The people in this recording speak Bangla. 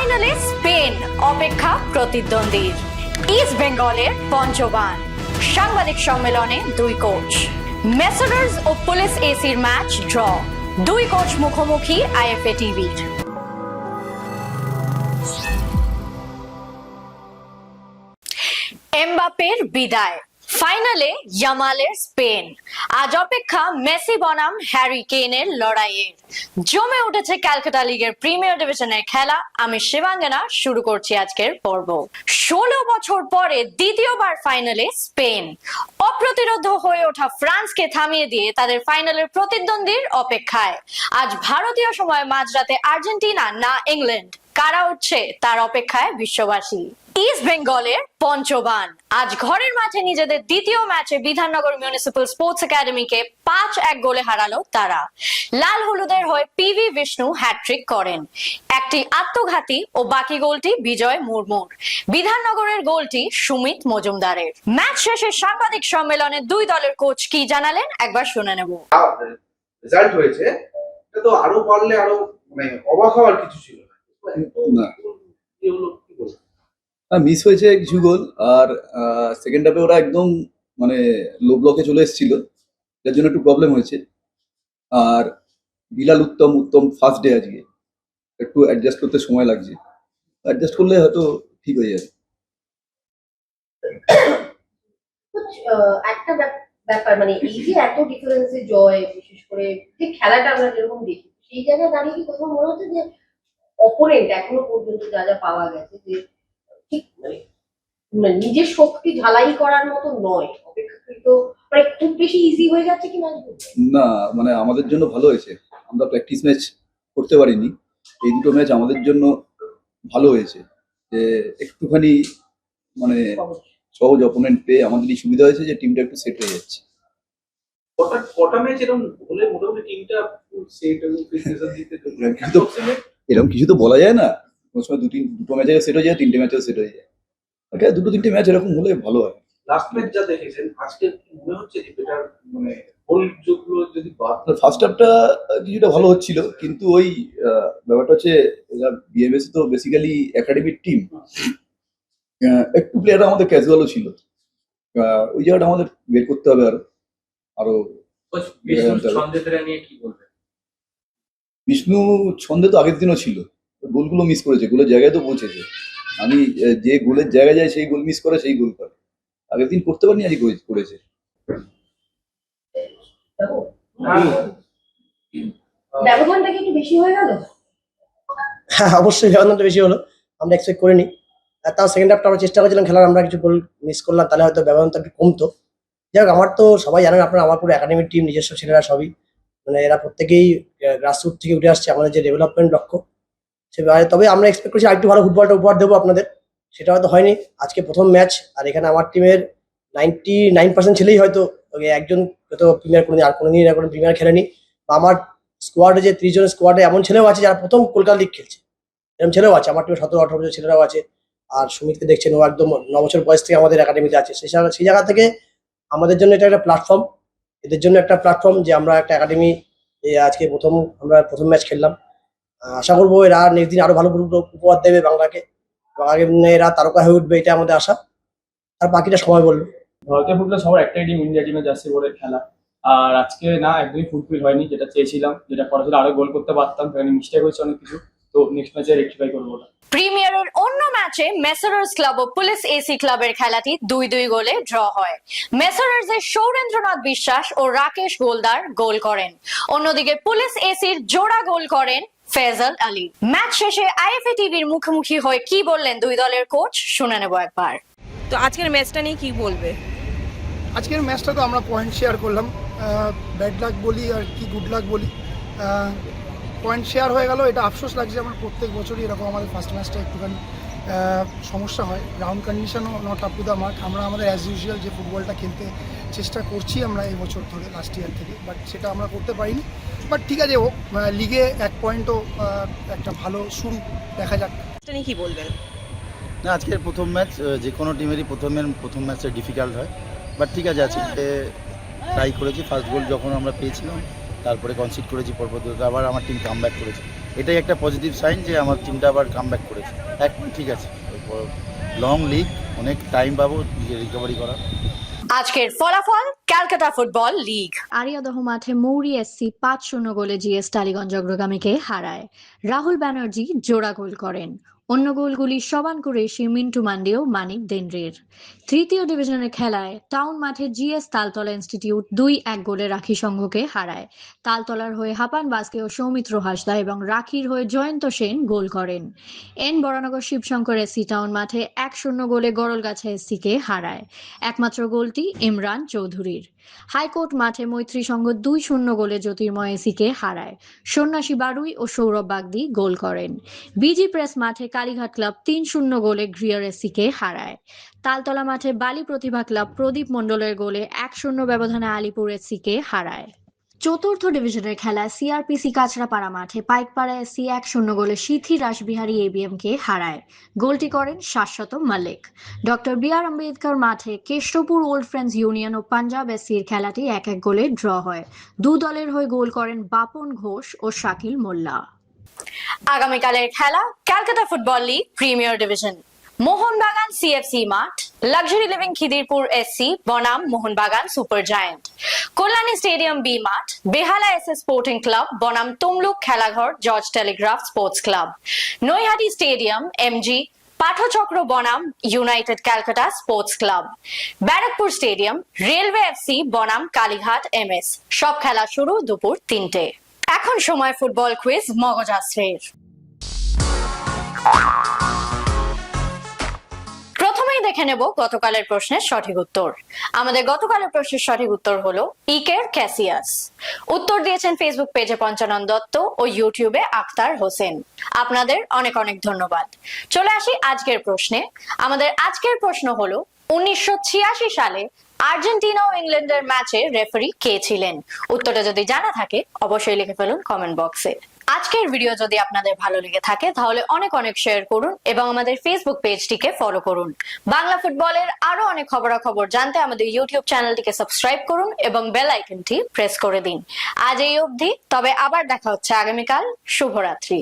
ফাইনালে স্পেন অপেক্ষা প্রতিদ্বন্দ্বীর। ইস্ট বেঙ্গলের পঞ্চবান সাংবাদিক সম্মেলনে দুই কোচ। মেসারার্স ও পুলিশ এসির ম্যাচ ড্র, দুই কোচ মুখোমুখি আইএফএ টিভির। এমবাপ্পের বিদায়, ফাইনালে ইয়ামালের স্পেন। আজ অপেক্ষা মেসি বনাম হ্যারি কেনের লড়াইয়ের। জমে উঠেছে ক্যালকাটা লিগের প্রিমিয়ার ডিভিশনের খেলা। আমি শিবাঙ্গনা শুরু করছি আজকের পর্ব। 16 বছর পরে দ্বিতীয়বার ফাইনালে স্পেন। অপ্রতিরোধ হয়ে ওঠা ফ্রান্সকে থামিয়ে দিয়ে তাদের ফাইনালের প্রতিদ্বন্দ্বীর অপেক্ষায়। আজ ভারতীয় সময় মাঝরাতে আর্জেন্টিনা না ইংল্যান্ড, কারা উঠছে তার অপেক্ষায় বিশ্ববাসী। ইস্ট বেঙ্গলের পঞ্চবান আজ ঘরের মাঠে নিজেদের দ্বিতীয় ম্যাচে বিধাননগর মিউনিসিপ্যাল স্পোর্টস একাডেমিকে 5-1 গোলে হারালো তারা। লাল হলুদের হয়ে পিভি বিষ্ণু হ্যাট্রিক করেন, একটি আত্মঘাতী ও বাকি গোলটি বিজয় মুর্মুর। বিধাননগরের গোলটি সুমিত মজুমদারের। ম্যাচ শেষে সাংবাদিক সম্মেলনে দুই দলের কোচ কি জানালেন একবার শুনে নেব। রেজাল্ট হয়েছে, এটা তো আরো পারলে আরো মানে অবাক হওয়ার কিছু ছিল না। মিস হয়েছে কিছু গোল, আর সেকেন্ড হাফে ওরা একদম মানে লো ব্লকে চলে এসেছিল, যার জন্য একটু প্রবলেম হয়েছে। আর বিলাল উত্তম ফার্স্ট ডে, আজকে একটু অ্যাডজাস্ট করতে সময় লাগছে, অ্যাডজাস্ট করলে হয়তো ঠিক হয়ে যাবে। একটা ব্যাপার মানে এই যে এত ডিফারেন্সে জয়, বিশেষ করে যে খেলাটা আমরা যেরকম দেখি, সেই জায়গায় দাঁড়িয়ে কি কোথাও মনে হচ্ছে যে অপোনেন্ট এখনো পর্যন্ত যা যা পাওয়া গেছে যে ঠিক মানে নিজের শক্তি ঝালাই করার মতো নয়, অপেক্ষাকৃত মানে খুব বেশি ইজি হয়ে যাচ্ছে কি না, মানে আমাদের জন্য ভালো হয়েছে, আমরা প্র্যাকটিস ম্যাচ করতে পারিনি। এই দুটো ম্যাচ আমাদের জন্য ভালো হয়েছে, যে একটুখানি মানে সহজ অপোনেন্ট পেয়ে আমাদেরই সুবিধা হয়েছে যে টিমটা একটু সেট হয়ে যাচ্ছে। কটা ম্যাচ এরকম হলে মোটামুটি টিমটা সেট এবং ফিটনেস দিতে এরকম কিছু তো বলা যায় না, কোনো সময় দুটো ম্যাচে সেট হয়ে যায়, তিনটে ম্যাচেও সেট হয়ে যায়। দুটো তিনটে ম্যাচ এরকম হলে ভালো হয়। লাস্ট ম্যাচ যা দেখেছেন আজকে মনে হচ্ছে যে বেটার মানে গোল যোগগুলো যদি বাদ, ফার্স্ট হাফটা কিছুটা ভালো হচ্ছিল, কিন্তু ওই ব্যাপারটা হচ্ছে বিএমএস তো বেসিক্যালি একাডেমিক টিম, একটু প্লেয়াররা আমাদের ক্যাজুয়ালও ছিল, ওই জায়গাটা আমাদের বের করতে হবে আরো। বিষ্ণু ছন্দে তো আগের দিনও ছিল, গোলগুলো মিস করেছে, গোলের জায়গায় তো পৌঁছেছে। আমি যে গোলের জায়গায় যায় সেই গোল মিস করে, সেই গোল করে আগের দিন করতে পারিনি, আজকে করেছে। ব্যবধানটা কি একটু বেশি হয়ে গেল? হ্যাঁ, অবশ্যই ব্যবধানটা বেশি হলো, আমরা এক্সপেক্ট করিনি। তাও সেকেন্ড হাফটা আমরা চেষ্টা করেছিলাম খেলার, আমরা কিছু গোল মিস করলাম, তাহলে হয়তো ব্যবধানটা একটু কমতো। যাই হোক, আমার তো সবাই জানেন আপনারা, আমার পুরো একাডেমিক টিম, নিজস্ব ছেলেরা সবই, মানে এরা প্রত্যেকেই গ্রাসরুট থেকে উঠে আসছে, আমাদের যে ডেভেলপমেন্ট লক্ষ্য সেভাবে। তবে আমরা এক্সপেক্ট করছি আরেকটু ভালো ফুটবলটা উপহার দেবো আপনাদের, সেটা হয়তো হয়নি। আজকে প্রথম ম্যাচ, আর এখানে আমার টিমের 99% ছেলেই হয়তো একজন হয়তো প্রিমিয়ার কোনোদিন, আর কোনোদিন এরা কোনো প্রিমিয়ার খেলেনি। বা আমার স্কোয়াডে যে 30 জনের স্কোয়াডে এমন ছেলেও আছে যারা প্রথম কলকাতা লিগ খেলছে, এরকম ছেলেও আছে। আমার টিমে 17-18 বছর ছেলেরাও আছে। আর সুমিতকে দেখছেন, ও একদম 9 বছর বয়স থেকে আমাদের একাডেমিতে আছে। সেই জায়গা থেকে আমাদের জন্য এটা একটা প্ল্যাটফর্ম, এদের জন্য একটা প্ল্যাটফর্ম যে আমরা একটা একাডেমি আজকে আমরা প্রথম ম্যাচ খেললাম। আশা করবো এরা নেক্সট দিন আরো ভালো উপহার দেবে বাংলাকে, এরা তারকা হয়ে উঠবে, এটা আমাদের আশা। আর বাকিটা সময় বলবো। ভারতীয় ফুটবল সবার একটাই টিম, ইন্ডিয়া টিমে জার্সি পরে খেলা। আর আজকে না, একদমই ফুলফিল হয়নি, যেটা চেয়েছিলাম, যেটা করা ছিল আরো গোল করতে পারতাম, সেখানে মিস্টেক হয়েছে অনেক কিছু, তো নেক্সট ম্যাচে রেকটিফাই করবো ওটা। প্রিমিয়ারের অন্য ম্যাচে মেসারার্স ক্লাব ও পুলিশ এসি ক্লাবের খেলাটি 2-2 গোলে ড্র হয়। মেসারার্সের সৌরেন্দ্রনাথ বিশ্বাস ও রাকেশ গোলদার গোল করেন, অন্যদিকে পুলিশ এসির জোড়া গোল করেন ফেজাল আলী। ম্যাচ শেষে আইএফএ টিভির মুখোমুখি হয়ে কি বললেন দুই দলের কোচ শুনে নেব একবার। তো আজকের ম্যাচটা নিয়ে কি বলবে? আজকের ম্যাচটা তো আমরা পয়েন্ট শেয়ার করলাম, ব্যাড লাক বলি আর কি গুড লাক বলি, পয়েন্ট শেয়ার হয়ে গেল। এটা আফসোস লাগছে, আমার প্রত্যেক বছরই এরকম আমাদের ফার্স্ট ম্যাচটা একটুখানি সমস্যা হয়। গ্রাউন্ড কন্ডিশনও not up to the mark. আমরা আমাদের অ্যাজ ইউজুয়াল যে ফুটবলটা খেলতে চেষ্টা করছি আমরা এই বছর ধরে, লাস্ট ইয়ার থেকে, বাট সেটা আমরা করতে পারিনি। বাট ঠিক আছে, ও লিগে 1 পয়েন্টও একটা ভালো শুরু, দেখা যাক। এটা নিয়ে কি বলবেন? না, আজকের প্রথম ম্যাচ যে কোনো টিমেরই প্রথম ম্যাচটা ডিফিকাল্ট হয়, বাট ঠিক আছে, আজকে ট্রাই করেছি। ফার্স্ট গোল যখন আমরা পেয়েছিলাম, তারপরে কনসিড করেছি পরপর, আবার আমার টিম কাম ব্যাক করেছে, তো এটাই একটা পজিটিভ সাইন যে আমার টিমটা আবার কামব্যাক করেছে। এখন ঠিক আছে, লং লিগ, অনেক টাইম পাবো নিজে রিকভারি করার। আজকের ফলাফল ক্যালকাটা ফুটবল লিগ। আরিয়াদহ মাঠে মৌরি এসসি 5-0 গোলে জিএস টালিগঞ্জ অগ্রগামীকে হারায়। রাহুল ব্যানার্জি জোড়া গোল করেন। অন্য গোলগুলি সমান করে এসে মিন্টু মান্ডি ও মানিক দেনরের। তৃতীয় ডিভিশনের খেলায় টাউন মাঠে জিএস তালতলা ইনস্টিটিউট 2-1 গোলে রাখি সংঘকে হারায়। তালতলার হয়ে হাপান বাস্কে ও সৌমিত্র হাসদা এবং রাখির হয়ে জয়ন্ত সেন গোল করেন। এন বরানগর শিবশঙ্কর এসসি টাউন মাঠে 1-0 গোলে গড়লগাছা এসসিকে হারায়। একমাত্র গোলটি ইমরান চৌধুরীর। হাইকোর্ট মাঠে মৈত্রী সংঘ 2-0 গোলে জ্যোতির্ময় এসিকে হারায়। সন্ন্যাসী বারুই ও সৌরভ বাগদি গোল করেন। বিজি প্রেস মাঠে কালীঘাট ক্লাব 3-0 গোলে গ্রিয়ার এসিকে হারায়। তালতলা মাঠে বালি প্রতিভা ক্লাব প্রদীপ মণ্ডলের গোলে 1-0 ব্যবধানে আলিপুর এসিকে হারায়। চতুর্থ ডিভিশনের খেলায় সিআরপিসি কাছড়াপাড়া মাঠে পাইকপাড়া এসসি 1-0 গোলে সিথি রাসবিহারী এবিএমকে হারায়। গোলটি করেন শাশ্বত মালিক। ডক্টর বি আর আম্বেদকর মাঠে কেষ্টপুর ওল্ড ফ্রেন্ডস ইউনিয়ন ও পাঞ্জাব এসসির খেলাটি 1-1 গোলে ড্র হয়। দু দলের হয়ে গোল করেন বাপন ঘোষ ও শাকিল মোল্লা। আগামীকালের খেলা Calcutta football league premier division. Mohun Bagan CFC মাঠ, লাক্সারি লিভিং খিদিরপুর এসসি বনাম Mohun Bagan super giant. Kalyani stadium B মাঠ, বেহালা এসএস স্পোর্টিং ক্লাব বনাম Tamluk Khelaghar George Telegraph sports club. Naihati stadium MG Pathachakra বনাম United Calcutta sports club. Barrackpore stadium railway FC বনাম কালীঘাট এমএস। সব খেলা শুরু দুপুর 3টে। এখন সময় ফুটবল কুইজ মগজাস্ত্রের। প্রথমেই দেখে নেব গতকালের প্রশ্নের সঠিক উত্তর। আমাদের গতকালের প্রশ্নের সঠিক উত্তর হলো ইকের ক্যাসিয়াস। উত্তর দিয়েছেন ফেসবুক পেজে পঞ্চানন দত্ত ও ইউটিউবে আখতার হোসেন। আপনাদের অনেক অনেক ধন্যবাদ। চলে আসি আজকের প্রশ্নে। আমাদের আজকের প্রশ্ন হলো 1986 সালে আর্জেন্টিনা ও ইংল্যান্ডের ম্যাচে রেফারি কে ছিলেন? উত্তরটা যদি জানা থাকে অবশ্যই লিখে ফেলুন কমেন্ট বক্সে। আজকের ভিডিও যদি আপনাদের ভালো লেগে থাকে তাহলে অনেক অনেক শেয়ার করুন এবং আমাদের ফেসবুক পেজটিকে ফলো করুন। বাংলা ফুটবলের আরো অনেক খবরাখবর জানতে আমাদের ইউটিউব চ্যানেলটিকে সাবস্ক্রাইব করুন এবং বেল আইকনটি প্রেস করে দিন। আজ এই অবধি, তবে আবার দেখা হচ্ছে আগামীকাল। শুভরাত্রি।